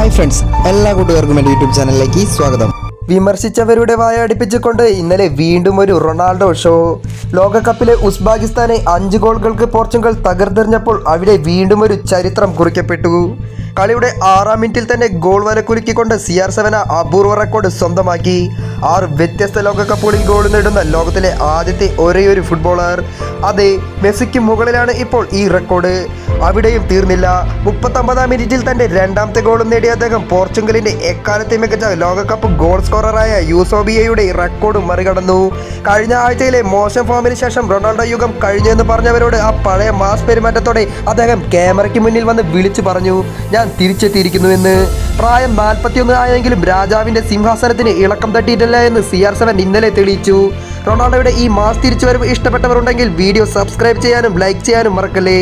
Hi friends, എല്ലാ കൂട്ടുകാർക്കും എൻ്റെ യൂട്യൂബ് ചാനലിലേക്ക് സ്വാഗതം. വിമർശിച്ചവരുടെ വായടിപ്പിച്ചുകൊണ്ട് ഇന്നലെ വീണ്ടും ഒരു റൊണാൾഡോ ഷോ. ലോകകപ്പിലെ ഉസ്ബെക്കിസ്ഥാനെ 5 ഗോളുകൾക്ക് പോർച്ചുഗൽ തകർത്തെറിഞ്ഞപ്പോൾ അവിടെ വീണ്ടും ഒരു ചരിത്രം കുറിക്കപ്പെട്ടു. കളിയുടെ 6-ാം മിനിറ്റിൽ തന്നെ ഗോൾ വല കുലുക്കിക്കൊണ്ട് CR7 അപൂർവ റെക്കോർഡ് സ്വന്തമാക്കി. 6 വ്യത്യസ്ത ലോകകപ്പുകളിൽ ഗോൾ നേടുന്ന ലോകത്തിലെ ആദ്യത്തെ ഒരേയൊരു ഫുട്ബോളർ. അതെ, മെസ്സിക്ക് മുകളിലാണ് ഇപ്പോൾ ഈ റെക്കോർഡ്. അവിടെയും തീർന്നില്ല. 39-ാം മിനിറ്റിൽ തൻ്റെ 2ാമത്തെ ഗോളും നേടിയ അദ്ദേഹം പോർച്ചുഗലിൻ്റെ എക്കാലത്തെ മികച്ച ലോകകപ്പ് ഗോൾ സ്കോററായ യൂസോബിയയുടെ റെക്കോർഡ് മറികടന്നു. കഴിഞ്ഞ ആഴ്ചയിലെ മോശം ഫോമിന് ശേഷം റൊണാൾഡോ യുഗം കഴിഞ്ഞെന്ന് പറഞ്ഞവരോട് ആ പഴയ മാസ് പെരുമാറ്റത്തോടെ അദ്ദേഹം ക്യാമറയ്ക്ക് മുന്നിൽ വന്ന് വിളിച്ചു പറഞ്ഞു, ഞാൻ തിരിച്ചെത്തിയിരിക്കുന്നുവെന്ന്. പ്രായം 41 ആയെങ്കിലും രാജാവിൻ്റെ സിംഹാസനത്തിന് ഇളക്കം തട്ടിയിട്ടില്ല എന്ന് CR7 ഇന്നലെ തെളിയിച്ചു. റൊണാൾഡോയുടെ ഈ മാസ് തിരിച്ചുവരവ് ഇഷ്ടപ്പെട്ടവരുണ്ടെങ്കിൽ വീഡിയോ സബ്സ്ക്രൈബ് ചെയ്യാനും ലൈക്ക് ചെയ്യാനും മറക്കല്ലേ.